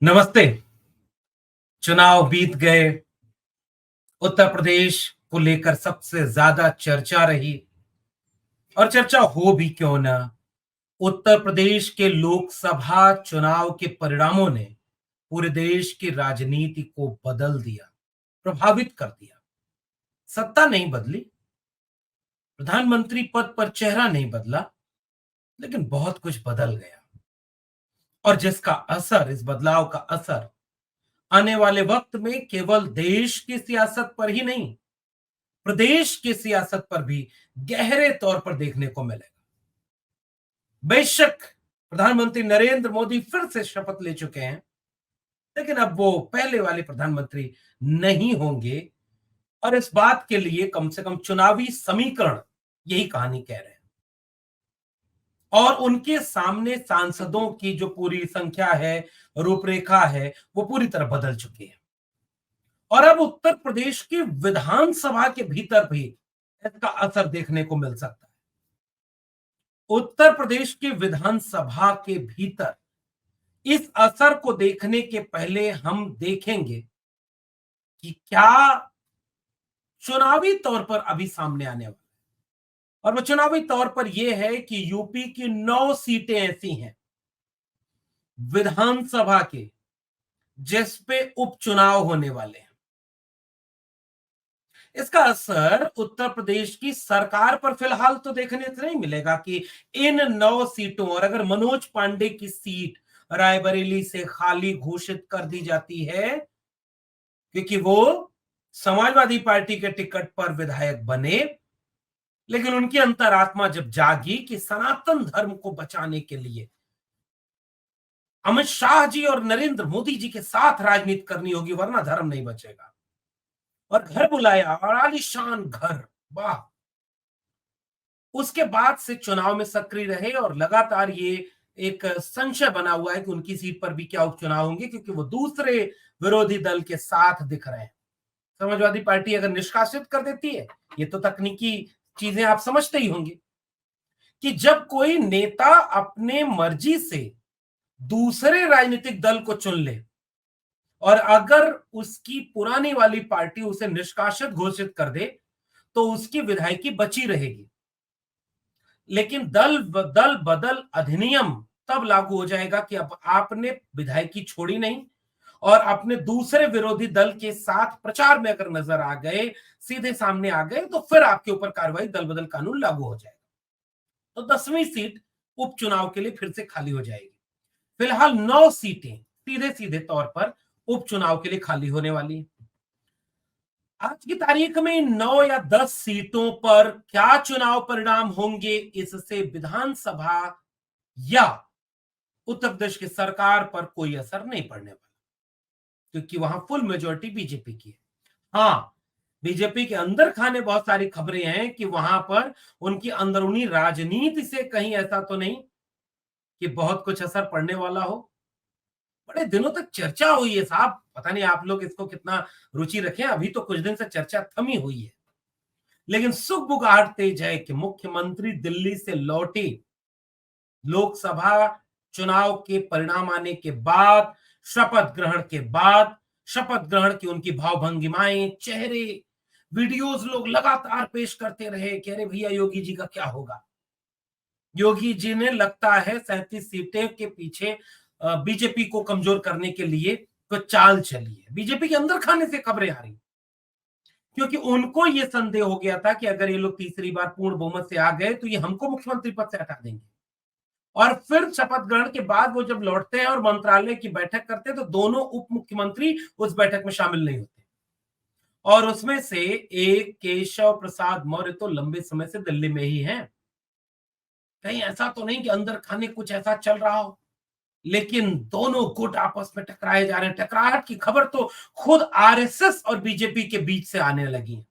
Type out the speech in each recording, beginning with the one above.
नमस्ते। चुनाव बीत गए। उत्तर प्रदेश को लेकर सबसे ज्यादा चर्चा रही और चर्चा हो भी क्यों ना। उत्तर प्रदेश के लोकसभा चुनाव के परिणामों ने पूरे देश की राजनीति को बदल दिया, प्रभावित कर दिया। सत्ता नहीं बदली, प्रधानमंत्री पद पर चेहरा नहीं बदला, लेकिन बहुत कुछ बदल गया। और जिसका असर, इस बदलाव का असर आने वाले वक्त में केवल देश की सियासत पर ही नहीं, प्रदेश की सियासत पर भी गहरे तौर पर देखने को मिलेगा। बेशक प्रधानमंत्री नरेंद्र मोदी फिर से शपथ ले चुके हैं, लेकिन अब वो पहले वाले प्रधानमंत्री नहीं होंगे। और इस बात के लिए कम से कम चुनावी समीकरण यही कहानी कह रहे हैं। और उनके सामने सांसदों की जो पूरी संख्या है, रूपरेखा है, वो पूरी तरह बदल चुकी है। और अब उत्तर प्रदेश की विधानसभा के भीतर भी इसका असर देखने को मिल सकता है। उत्तर प्रदेश की विधानसभा के भीतर इस असर को देखने के पहले हम देखेंगे कि क्या चुनावी तौर पर अभी सामने आने वाला है। और वो चुनावी तौर पर यह है कि यूपी की 9 सीटें ऐसी हैं विधानसभा के, जिस पे उपचुनाव होने वाले हैं। इसका असर उत्तर प्रदेश की सरकार पर फिलहाल तो देखने से नहीं मिलेगा कि इन 9 सीटों, और अगर मनोज पांडे की सीट रायबरेली से खाली घोषित कर दी जाती है, क्योंकि वो समाजवादी पार्टी के टिकट पर विधायक बने, लेकिन उनकी अंतरात्मा जब जागी कि सनातन धर्म को बचाने के लिए अमित शाह जी और नरेंद्र मोदी जी के साथ राजनीति करनी होगी, वरना धर्म नहीं बचेगा। और घर बुलाया, और आलीशान घर, वाह। उसके बाद से चुनाव में सक्रिय रहे और लगातार ये एक संशय बना हुआ है कि उनकी सीट पर भी क्या उपचुनाव होंगे, क्योंकि वो दूसरे विरोधी दल के साथ दिख रहे हैं। समाजवादी पार्टी अगर निष्कासित कर देती है, ये तो तकनीकी चीजें आप समझते ही होंगे, कि जब कोई नेता अपने मर्जी से दूसरे राजनीतिक दल को चुन ले और अगर उसकी पुरानी वाली पार्टी उसे निष्कासित घोषित कर दे, तो उसकी विधायकी बची रहेगी। लेकिन दल बदल अधिनियम तब लागू हो जाएगा कि अब आपने विधायकी छोड़ी नहीं और अपने दूसरे विरोधी दल के साथ प्रचार में अगर नजर आ गए, सीधे सामने आ गए, तो फिर आपके ऊपर कार्रवाई, दल बदल कानून लागू हो जाएगा। तो 10वीं सीट उपचुनाव के लिए फिर से खाली हो जाएगी। फिलहाल 9 सीटें सीधे सीधे तौर पर उपचुनाव के लिए खाली होने वाली है। आज की तारीख में 9 या 10 सीटों पर क्या चुनाव परिणाम होंगे, इससे विधानसभा या उत्तर प्रदेश की सरकार पर कोई असर नहीं पड़ने वाला, क्योंकि वहां फुल मेजोरिटी बीजेपी की है। हाँ, बीजेपी के अंदर खाने बहुत सारी खबरें हैं कि वहां पर उनकी अंदरूनी राजनीति से कहीं ऐसा तो नहीं कि बहुत कुछ असर पड़ने वाला हो। बड़े दिनों तक चर्चा हुई है साहब, पता नहीं आप लोग इसको कितना रुचि रखें, अभी तो कुछ दिन से चर्चा थमी हुई है। लेकिन सुगबुगाहट तेज है कि मुख्यमंत्री दिल्ली से लौटे, लोकसभा चुनाव के परिणाम आने के बाद, शपथ ग्रहण के बाद, शपथ ग्रहण की उनकी भावभंगिमाएं, चेहरे, वीडियोस लोग लगातार पेश करते रहे कि अरे भैया योगी जी का क्या होगा। योगी जी ने लगता है 37 सीटें के पीछे बीजेपी को कमजोर करने के लिए कुछ चाल चली है। बीजेपी के अंदर खाने से खबरें आ रही, क्योंकि उनको यह संदेह हो गया था कि अगर ये लोग तीसरी बार पूर्ण बहुमत से आ गए तो ये हमको मुख्यमंत्री पद से हटा देंगे। और फिर शपथ ग्रहण के बाद वो जब लौटते हैं और मंत्रालय की बैठक करते हैं, तो दोनों उप मुख्यमंत्री उस बैठक में शामिल नहीं होते। और उसमें से एक केशव प्रसाद मौर्य तो लंबे समय से दिल्ली में ही हैं। कहीं ऐसा तो नहीं कि अंदर खाने कुछ ऐसा चल रहा हो। लेकिन दोनों गुट आपस में टकराए जा रहे हैं। टकराहट की खबर तो खुद आरएसएस और बीजेपी के बीच से आने लगी है।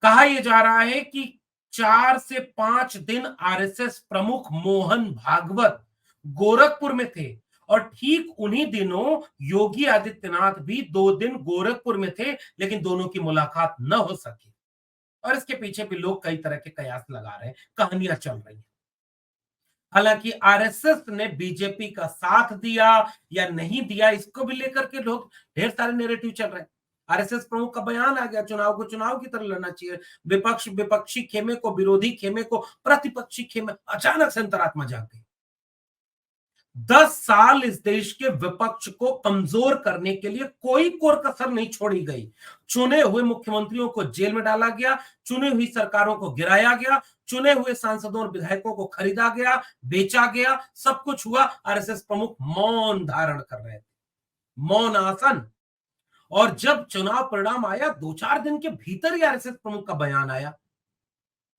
कहा यह जा रहा है कि 4 से 5 दिन आरएसएस प्रमुख मोहन भागवत गोरखपुर में थे, और ठीक उन्हीं दिनों योगी आदित्यनाथ भी 2 दिन गोरखपुर में थे, लेकिन दोनों की मुलाकात न हो सकी। और इसके पीछे भी लोग कई तरह के कयास लगा रहे हैं, कहानियां चल रही हैं। हालांकि आरएसएस ने बीजेपी का साथ दिया या नहीं दिया, इसको भी लेकर के लोग ढेर सारे नैरेटिव चल रहे हैं। आरएसएस प्रमुख का बयान आ गया, चुनाव को चुनाव की तरह लड़ना चाहिए, विपक्षी खेमे को, विरोधी खेमे को प्रतिपक्षी खेमे। अचानक से अंतरात्मा जाग गई। 10 साल इस देश के विपक्ष को कमजोर करने के लिए कोई कोर कसर नहीं छोड़ी गई। चुने हुए मुख्यमंत्रियों को जेल में डाला गया, चुनी हुई सरकारों को गिराया गया, चुने हुए सांसदों और विधायकों को खरीदा गया, बेचा गया, सब कुछ हुआ। आरएसएस प्रमुख मौन धारण कर रहे थे, मौन आसन। और जब चुनाव परिणाम आया, 2-4 दिन के भीतर ही आरएसएस प्रमुख का बयान आया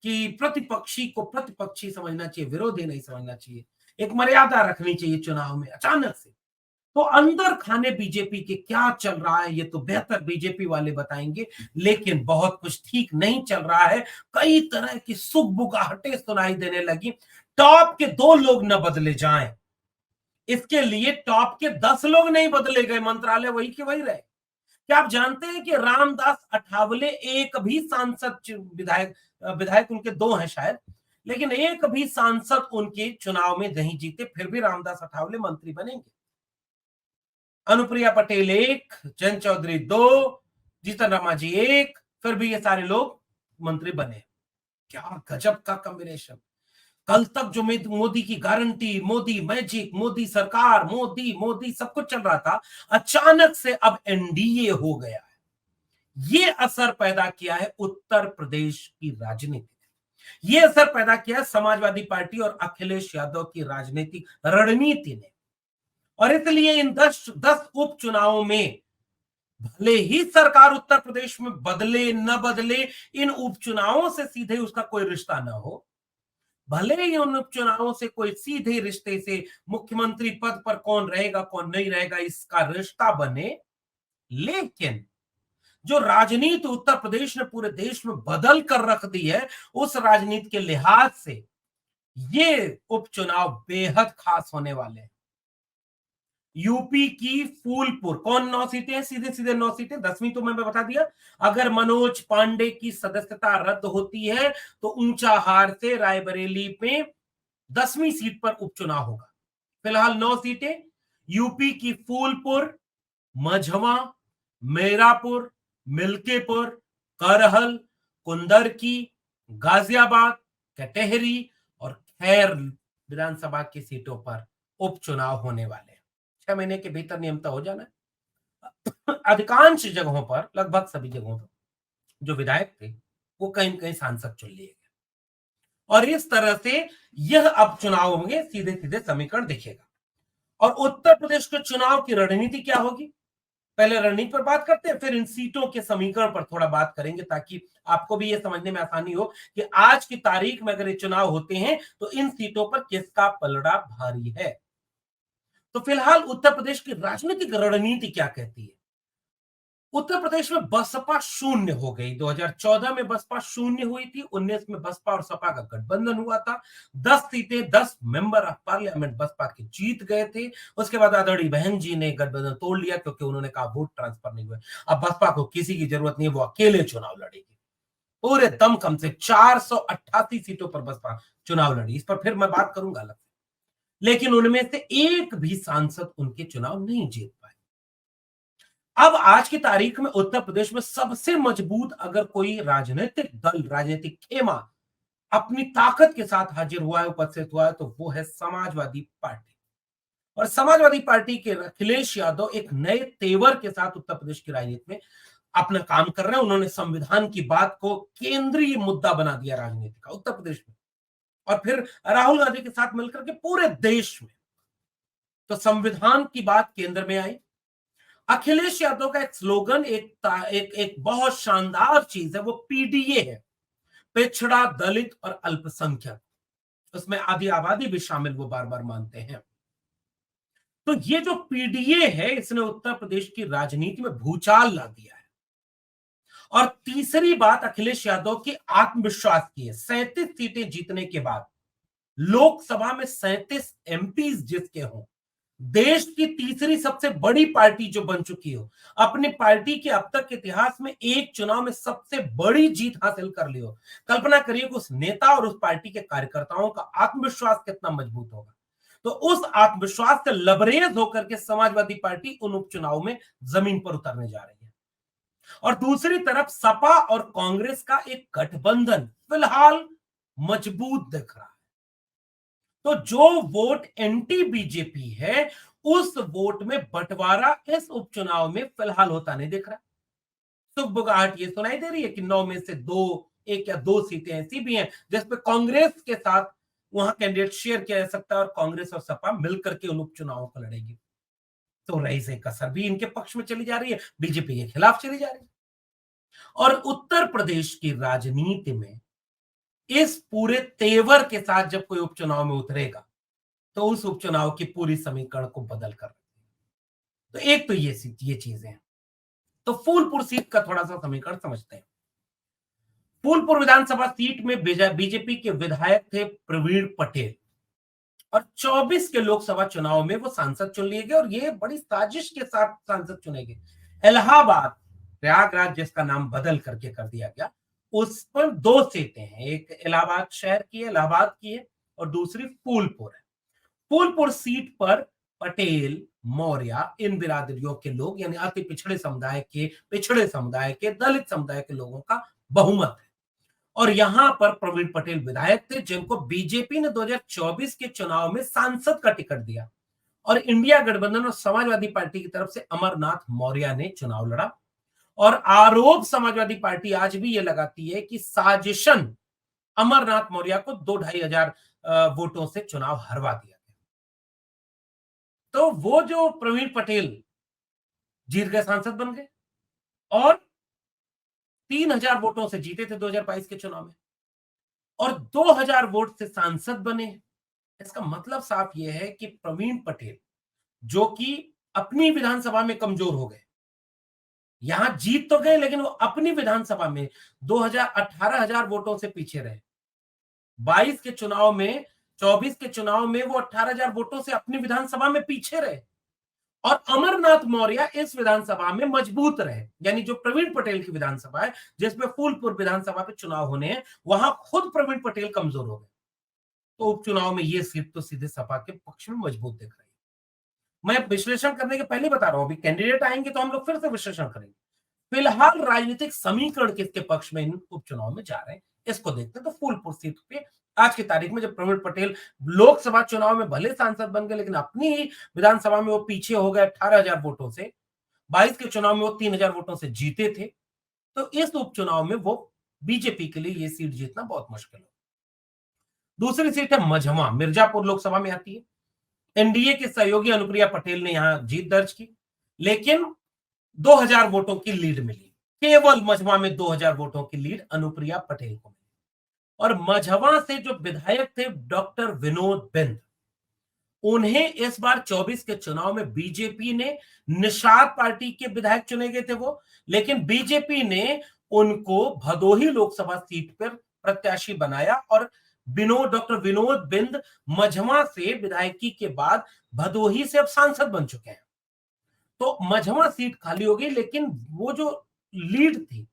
कि प्रतिपक्षी को प्रतिपक्षी समझना चाहिए, विरोधी नहीं समझना चाहिए, एक मर्यादा रखनी चाहिए चुनाव में। अचानक से तो अंदर खाने बीजेपी के क्या चल रहा है ये तो बेहतर बीजेपी वाले बताएंगे, लेकिन बहुत कुछ ठीक नहीं चल रहा है। कई तरह की सुगबुगाहटें सुनाई देने लगी। टॉप के 2 लोग न बदले जाएं, इसके लिए टॉप के 10 लोग नहीं बदले गए, मंत्रालय वही के वही रहे। क्या आप जानते हैं कि रामदास अठावले एक भी सांसद, विधायक उनके 2 हैं शायद, लेकिन एक भी सांसद उनके चुनाव में नहीं जीते, फिर भी रामदास अठावले मंत्री बनेंगे। अनुप्रिया पटेल 1, जयंत चौधरी 2, जीतन राम मांझी 1, फिर भी ये सारे लोग मंत्री बने। क्या गजब का कॉम्बिनेशन। कल तक जो मोदी की गारंटी, मोदी मैजिक, मोदी सरकार, मोदी मोदी सब कुछ चल रहा था, अचानक से अब एनडीए हो गया है। ये असर पैदा किया है उत्तर प्रदेश की राजनीति, ये असर पैदा किया है समाजवादी पार्टी और अखिलेश यादव की राजनीतिक रणनीति ने। और इसलिए इन 10 उपचुनावों में भले ही सरकार उत्तर प्रदेश में बदले न बदले, इन उपचुनावों से सीधे उसका कोई रिश्ता न हो, भले ही उन उपचुनावों से कोई सीधे रिश्ते से मुख्यमंत्री पद पर कौन रहेगा कौन नहीं रहेगा इसका रिश्ता बने, लेकिन जो राजनीति उत्तर प्रदेश ने पूरे देश में बदल कर रख दी है, उस राजनीति के लिहाज से ये उपचुनाव बेहद खास होने वाले हैं। यूपी की फूलपुर, कौन 9 सीटें हैं? सीधे सीधे 9 सीटें, 10वीं तो मैं बता दिया। अगर मनोज पांडे की सदस्यता रद्द होती है तो ऊंचाहार से रायबरेली में 10वीं सीट पर उपचुनाव होगा। फिलहाल 9 सीटें, यूपी की फूलपुर, मझवा, मेरापुर, मिल्कीपुर, करहल, कुंदरकी, गाजियाबाद, कटेहरी और खैर विधानसभा की सीटों पर उपचुनाव होने वाले हैं। 6 महीने के भीतर नियमता हो जाना है। अधिकांश जगहों पर, लगभग सभी जगहों पर जो विधायक थे वो कहीं कहीं सांसद चुन लिए गए, और इस तरह से यह अब चुनाव होंगे, सीधे सीधे समीकरण दिखेगा। और उत्तर प्रदेश के चुनाव की रणनीति क्या होगी, पहले रणनीति पर बात करते हैं, फिर इन सीटों के समीकरण पर थोड़ा बात करेंगे, ताकि आपको भी यह समझने में आसानी हो कि आज की तारीख में अगर ये चुनाव होते हैं तो इन सीटों पर किसका पलड़ा भारी है। तो फिलहाल उत्तर प्रदेश की राजनीतिक रणनीति क्या कहती है। उत्तर प्रदेश में बसपा शून्य हो गई। 2014 में बसपा शून्य हुई थी, 19 में बसपा और सपा का गठबंधन हुआ था। 10 सीटें, 10 मेंबर ऑफ पार्लियामेंट बसपा के जीत गए थे। उसके बाद आदरणीय बहन जी ने गठबंधन तोड़ लिया, क्योंकि उन्होंने कहा वोट ट्रांसफर नहीं हुए, अब बसपा को किसी की जरूरत नहीं है, वो अकेले चुनाव लड़ेगी। पूरे दमखम से 488 सीटों पर बसपा चुनाव लड़ी, इस पर फिर मैं बात करूंगा अलग से। लेकिन उनमें से एक भी सांसद उनके चुनाव नहीं जीत पाए। अब आज की तारीख में उत्तर प्रदेश में सबसे मजबूत अगर कोई राजनीतिक दल, राजनीतिक खेमा अपनी ताकत के साथ हाजिर हुआ है, उपस्थित हुआ है, तो वो है समाजवादी पार्टी। और समाजवादी पार्टी के अखिलेश यादव एक नए तेवर के साथ उत्तर प्रदेश की राजनीति में अपना काम कर रहे हैं। उन्होंने संविधान की बात को केंद्रीय मुद्दा बना दिया राजनीति का उत्तर प्रदेश में, और फिर राहुल गांधी के साथ मिलकर के पूरे देश में। तो संविधान की बात केंद्र में आई। अखिलेश यादव का एक स्लोगन, एक बहुत शानदार चीज है, वो पीडीए है, पिछड़ा, दलित और अल्पसंख्यक, उसमें आधी आबादी भी शामिल वो बार बार मानते हैं। तो ये जो पीडीए है, इसने उत्तर प्रदेश की राजनीति में भूचाल ला दिया है। और तीसरी बात अखिलेश यादव की आत्मविश्वास की है। 37 सीटें जीतने के बाद लोकसभा में 37 एमपीज जिसके हों, देश की तीसरी सबसे बड़ी पार्टी जो बन चुकी हो, अपनी पार्टी के अब तक के इतिहास में एक चुनाव में सबसे बड़ी जीत हासिल कर ली हो। कल्पना करिए कि उस नेता और उस पार्टी के कार्यकर्ताओं का आत्मविश्वास कितना मजबूत होगा। तो उस आत्मविश्वास से लबरेज होकर के समाजवादी पार्टी उन उपचुनाव में जमीन पर उतरने जा रही है। और दूसरी तरफ सपा और कांग्रेस का एक गठबंधन फिलहाल मजबूत दिख रहा है। तो जो वोट एंटी बीजेपी है, उस वोट में बंटवारा इस उपचुनाव में फिलहाल होता नहीं दिख रहा। सुगबुगाहट ये सुनाई दे रही है कि 9 में से 2, 1 या 2 सीटें ऐसी भी हैं जिसपे कांग्रेस के साथ वहां कैंडिडेट शेयर किया जा सकता है और कांग्रेस और सपा मिलकर के उन उपचुनावों को लड़ेगी। तो रही से कसर भी इनके पक्ष में चली जा रही है, बीजेपी के खिलाफ चली जा रही है। और उत्तर प्रदेश की राजनीति में इस पूरे तेवर के साथ जब कोई उपचुनाव में उतरेगा, तो उस उपचुनाव की पूरी समीकरण को बदल कर तो एक तो ये चीजें हैं। तो फूलपुर सीट का थोड़ा सा समीकरण समझते हैं। फूलपुर विधानसभा सीट में बीजेपी के विधायक थे प्रवीण पटेल और 24 के लोकसभा चुनाव में वो सांसद चुन लिए गए और ये बड़ी साजिश के साथ सांसद चुने गए। इलाहाबाद, प्रयागराज जिसका नाम बदल करके कर दिया गया, उस पर 2 सीटें हैं, एक इलाहाबाद शहर की है, इलाहाबाद की है और दूसरी फूलपुर है। फूलपुर सीट पर पटेल, मौर्य, इन बिरादरियों के लोग यानी अति पिछड़े समुदाय के दलित समुदाय के लोगों का बहुमत है। और यहां पर प्रवीण पटेल विधायक थे जिनको बीजेपी ने 2024 के चुनाव में सांसद का टिकट दिया और इंडिया गठबंधन और समाजवादी पार्टी की तरफ से अमरनाथ मौर्य ने चुनाव लड़ा। और आरोप समाजवादी पार्टी आज भी यह लगाती है कि साजिशन अमरनाथ मौर्य को 2-2.5 हजार वोटों से चुनाव हरवा दिया गया। तो वो जो प्रवीण पटेल जीत गए, सांसद बन गए और 3,000 वोटों से जीते थे 2022 के चुनाव में और 2,000 वोट से सांसद बने। इसका मतलब साफ यह है कि प्रवीण पटेल जो कि अपनी विधानसभा में कमजोर हो गए, यहां जीत तो गए लेकिन वो अपनी विधानसभा में 18,000 वोटों से पीछे रहे। 22 के चुनाव में, 24 के चुनाव में वो 18,000 वोटों से अपनी विधानसभा में पीछे रहे और अमरनाथ मौर्य इस विधानसभा में मजबूत रहे। यानी जो प्रवीण पटेल की विधानसभा है जिसमें फूलपुर विधानसभा पे चुनाव होने हैं, वहां खुद प्रवीण पटेल कमजोर हो गए। तो उपचुनाव में ये सीट तो सीधे सपा के पक्ष में मजबूत दिख रही है। मैं विश्लेषण करने के पहले बता रहा हूं, अभी कैंडिडेट आएंगे तो हम लोग फिर से विश्लेषण करेंगे। फिलहाल राजनीतिक समीकरण किसके पक्ष में इन उपचुनाव में जा रहे हैं, इसको देखते हैं। तो फूलपुर सीट पे आज की तारीख में जब प्रवीण पटेल लोकसभा चुनाव में भले सांसद बन गए लेकिन अपनी ही विधानसभा में वो पीछे हो गए 18,000 वोटों से, 22 के चुनाव में वो 3,000 वोटों से जीते थे, तो इस उपचुनाव में वो बीजेपी के लिए ये सीट जीतना बहुत मुश्किल है। दूसरी सीट है मझवा, मिर्जापुर लोकसभा में आती है। एनडीए के सहयोगी अनुप्रिया पटेल ने यहां जीत दर्ज की लेकिन 2,000 वोटों की लीड मिली। केवल मझवा में 2,000 वोटों की लीड अनुप्रिया पटेल को मिली। और मझवा से जो विधायक थे डॉक्टर विनोद बिंद, उन्हें इस बार 24 के चुनाव में बीजेपी ने, निषाद पार्टी के विधायक चुने गए थे वो, लेकिन बीजेपी ने उनको भदोही लोकसभा सीट पर प्रत्याशी बनाया और डॉक्टर विनोद बिंद मझवा से विधायकी के बाद भदोही से अब सांसद बन चुके हैं। तो मझवा सीट खाली हो गई लेकिन वो जो लीड थी,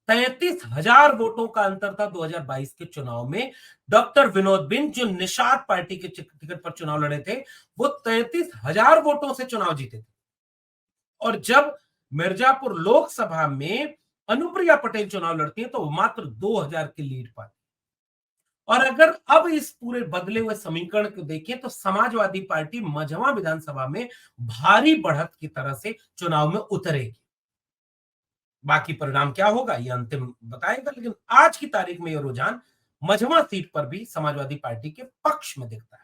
33,000 वोटों का अंतर था 2022 के चुनाव में। डॉक्टर विनोद बिंद जो निषाद पार्टी के टिकट पर चुनाव लड़े थे, वो 33,000 वोटों से चुनाव जीते थे। और जब मिर्जापुर लोकसभा में अनुप्रिया पटेल चुनाव लड़ती है तो मात्र 2,000 की लीड पाती। और अगर अब इस पूरे बदले हुए समीकरण को देखें तो समाजवादी पार्टी मझवा विधानसभा में भारी बढ़त की तरह से चुनाव में उतरेगी। बाकी परिणाम क्या होगा ये अंतिम बताएगा, लेकिन आज की तारीख में यह रुझान मझवा सीट पर भी समाजवादी पार्टी के पक्ष में दिखता है।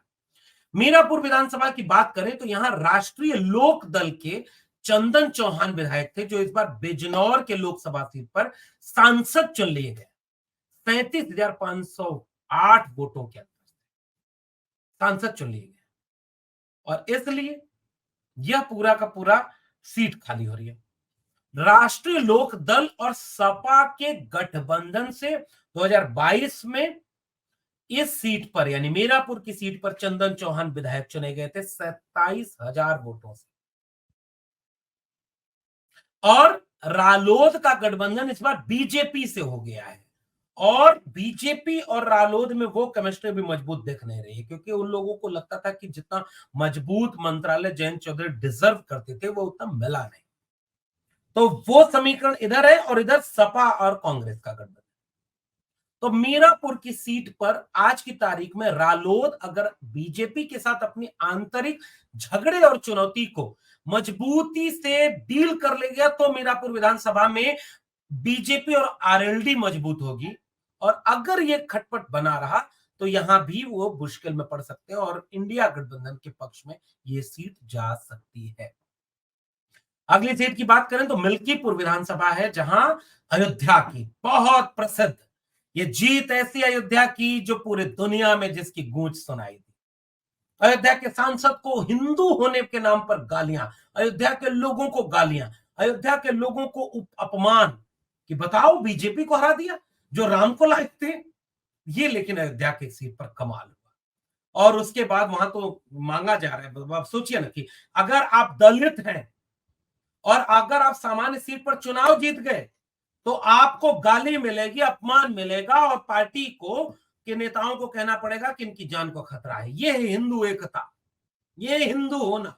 मीरापुर विधानसभा की बात करें तो यहां राष्ट्रीय लोक दल के चंदन चौहान विधायक थे जो इस बार बिजनौर के लोकसभा सीट पर सांसद चुन लिए गए। 37,508 वोटों के अंतर सांसद चुन लिए गए और इसलिए यह पूरा का पूरा सीट खाली हो रही है। राष्ट्रीय लोक दल और सपा के गठबंधन से 2022 में इस सीट पर यानी मीरापुर की सीट पर चंदन चौहान विधायक चुने गए थे 27,000 वोटों से। और रालोद का गठबंधन इस बार बीजेपी से हो गया है और बीजेपी और रालोद में वो केमिस्ट्री भी मजबूत दिख नहीं रही है, क्योंकि उन लोगों को लगता था कि जितना मजबूत मंत्रालय जयंत चौधरी डिजर्व करते थे वो उतना मिला नहीं। तो वो समीकरण इधर है और इधर सपा और कांग्रेस का गठबंधन। तो मीरापुर की सीट पर आज की तारीख में रालोद अगर बीजेपी के साथ अपनी आंतरिक झगड़े और चुनौती को मजबूती से डील कर ले गया तो मीरापुर विधानसभा में बीजेपी और आरएलडी मजबूत होगी। और अगर ये खटपट बना रहा तो यहां भी वो मुश्किल में पड़ सकते हैं और इंडिया गठबंधन के पक्ष में ये सीट जा सकती है। अगली सीट की बात करें तो मिल्कीपुर विधानसभा है, जहां अयोध्या की बहुत प्रसिद्ध ये जीत ऐसी अयोध्या की जो पूरे दुनिया में जिसकी गूंज सुनाई दी। अयोध्या के सांसद को हिंदू होने के नाम पर गालियां, अयोध्या के लोगों को गालियां, अयोध्या के लोगों को अपमान कि बताओ बीजेपी को हरा दिया जो राम को लायक थे। ये लेकिन अयोध्या की सीट पर कमाल हुआ। और उसके बाद वहां तो मांगा जा रहा है, आप सोचिए ना कि अगर आप दलित हैं और अगर आप सामान्य सीट पर चुनाव जीत गए तो आपको गाली मिलेगी, अपमान मिलेगा और पार्टी को के नेताओं को कहना पड़ेगा कि इनकी जान को खतरा है। ये है हिंदू एकता, ये हिंदू होना।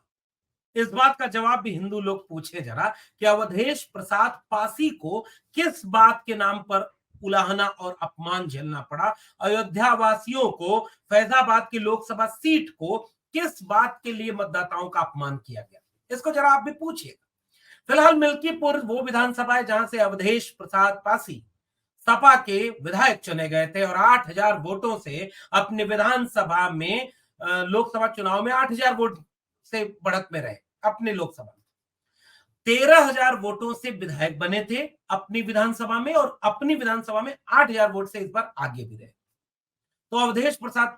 इस बात का जवाब भी हिंदू लोग पूछे जरा कि अवधेश प्रसाद पासी को किस बात के नाम पर उलाहना और अपमान झेलना पड़ा, अयोध्या वासियों को फैजाबाद की लोकसभा सीट को किस बात के लिए मतदाताओं का अपमान किया गया, इसको जरा आप भी पूछिए। फिलहाल मिल्कीपुर वो विधानसभा है जहां से अवधेश प्रसाद पासी सपा के विधायक चुने गए थे और 8,000 वोटों से अपने विधानसभा में लोकसभा चुनाव में 8,000 वोट से बढ़त में रहे। अपने लोकसभा में 13,000 वोटों से विधायक बने थे अपनी विधानसभा में और अपनी विधानसभा में 8,000 वोट से इस बार आगे भी रहे। तो अवधेश प्रसाद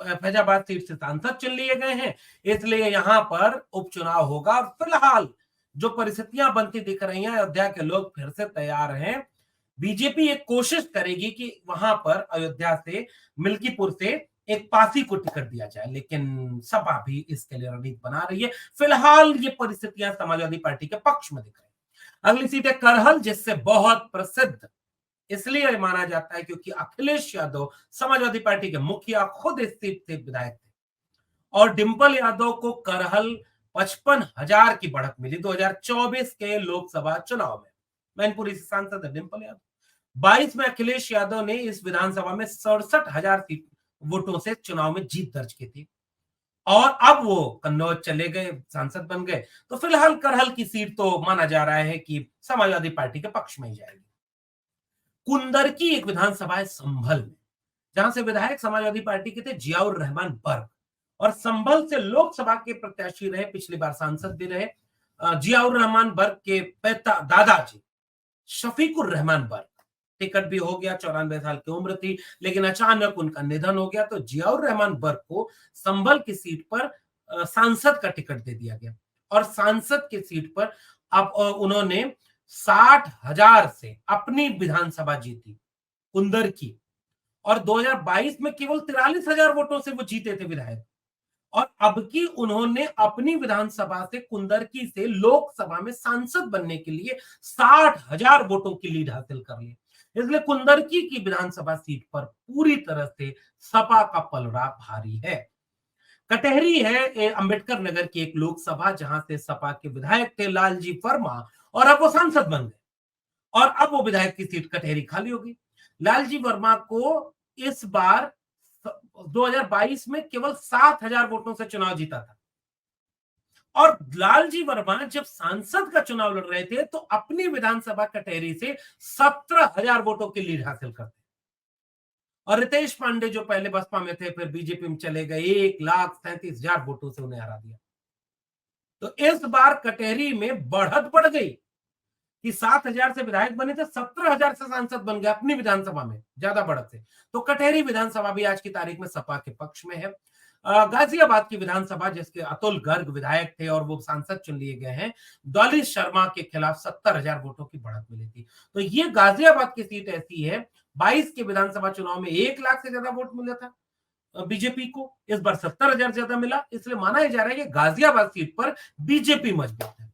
फैजाबाद सीट से सांसद चुन लिए गए हैं, इसलिए यहां पर उपचुनाव होगा। और फिलहाल जो परिस्थितियां बनती दिख रही हैं, अयोध्या के लोग फिर से तैयार हैं। बीजेपी एक कोशिश करेगी कि वहां पर अयोध्या से मिल्कीपुर से एक पासी को टिकट दिया जाए, लेकिन सपा भी इसके लिए रणनीति बना रही है। फिलहाल ये परिस्थितियां समाजवादी पार्टी के पक्ष में दिख रही है। अगली सीट है करहल, जिससे बहुत प्रसिद्ध इसलिए माना जाता है क्योंकि अखिलेश यादव समाजवादी पार्टी के मुखिया खुद इस सीट से विधायक थे और डिंपल यादव को करहल 55,000 की बढ़त मिली 2024 के लोकसभा चुनाव में। मैनपुरी से सांसद है डिंपल यादव। 22 में अखिलेश यादव ने इस विधानसभा में 67,000 वोटों से चुनाव में जीत दर्ज की थी और अब वो कन्नौज चले गए, सांसद बन गए। तो फिलहाल करहल की सीट तो माना जा रहा है कि समाजवादी पार्टी के पक्ष में ही जाएगी। कुंदर की एक विधानसभा है संभल में, जहां से विधायक समाजवादी पार्टी के थे जियाउर रहमान बर्क और संभल से लोकसभा के प्रत्याशी रहे, पिछली बार सांसद भी रहे। जियाउर रहमान बर्क के दादाजी शफीकुर रहमान बर्क, टिकट भी हो गया, 94 साल की उम्र थी, लेकिन अचानक उनका निधन हो गया तो जियाउर रहमान बर्क को संभल की सीट पर सांसद का टिकट दे दिया गया और सांसद की सीट पर अब उन्होंने 60,000 से अपनी विधानसभा जीती कुंदर की और 2022 में केवल 43,000 वोटों से वो जीते थे विधायक और अब की उन्होंने अपनी विधानसभा से कुंदरकी से लोकसभा में सांसद बनने के लिए 60,000 वोटों की लीड हासिल कर ली। इसलिए कुंदरकी की विधानसभा सीट पर पूरी तरह से सपा का पलड़ा भारी है। कटहरी है अंबेडकर नगर की एक लोकसभा, जहां से सपा के विधायक थे लालजी वर्मा और अब वो सांसद बन गए और अब वो विधायक की सीट कटहरी खाली होगी। लालजी वर्मा को इस बार 2022 में केवल 7,000 वोटों से चुनाव जीता था और लालजी वर्मा जब सांसद का चुनाव लड़ रहे थे तो अपनी विधानसभा कटहरी से 17,000 वोटों की लीड हासिल करते और रितेश पांडे जो पहले बसपा में थे फिर बीजेपी में चले गए, 1,37,000 वोटों से उन्हें हरा दिया। तो इस बार कटहरी में बढ़त बढ़ गई कि 7,000 से विधायक बने थे, 17,000 से सांसद बन गए अपनी विधानसभा में, ज्यादा बढ़त से। तो कटहरी विधानसभा भी आज की तारीख में सपा के पक्ष में है। गाजियाबाद की विधानसभा जिसके अतुल गर्ग विधायक थे और वो सांसद चुन लिए गए हैं, डॉली शर्मा के खिलाफ 70,000 वोटों की बढ़त मिली थी। तो ये गाजियाबाद की सीट ऐसी है, 22 के विधानसभा चुनाव में 1 लाख से ज्यादा वोट मिला था बीजेपी को, इस बार 70,000 ज्यादा मिला, इसलिए माना ही जा रहा है कि गाजियाबाद सीट पर बीजेपी मजबूत है।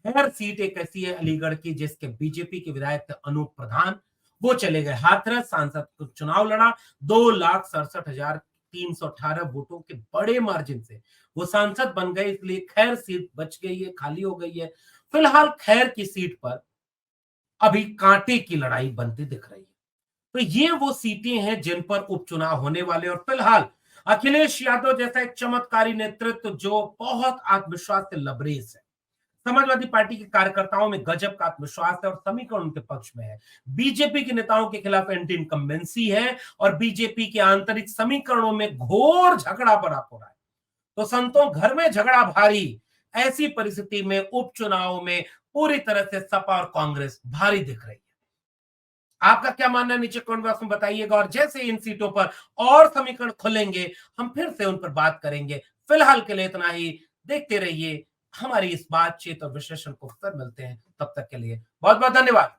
खैर सीट एक ऐसी है अलीगढ़ की जिसके बीजेपी के विधायक थे अनूप प्रधान, वो चले गए हाथरस, सांसद को चुनाव लड़ा, 2,67,318 वोटों के बड़े मार्जिन से वो सांसद बन गए, इसलिए खैर सीट बच गई है, खाली हो गई है। फिलहाल खैर की सीट पर अभी कांटे की लड़ाई बनती दिख रही है। तो ये वो सीटें हैं जिन पर उपचुनाव होने वाले, और फिलहाल अखिलेश यादव जैसा एक चमत्कारी नेतृत्व जो बहुत आत्मविश्वास से लबरेज है, समाजवादी पार्टी के कार्यकर्ताओं में गजब का आत्मविश्वास है और समीकरण उनके पक्ष में है। बीजेपी के नेताओं के खिलाफ एंटी इनकम्बेंसी है और बीजेपी के आंतरिक समीकरणों में घोर झगड़ा बना हो रहा है। तो संतों घर में झगड़ा भारी, ऐसी परिस्थिति में उपचुनाव में पूरी तरह से सपा और कांग्रेस भारी दिख रही है। आपका क्या मानना है नीचे कमेंट बॉक्स में बताइएगा, और जैसे इन सीटों पर और समीकरण खुलेंगे हम फिर से उन पर बात करेंगे। फिलहाल के लिए इतना ही, देखते रहिए हमारी इस बातचीत और विश्लेषण को, फिर मिलते हैं, तब तक के लिए बहुत बहुत धन्यवाद।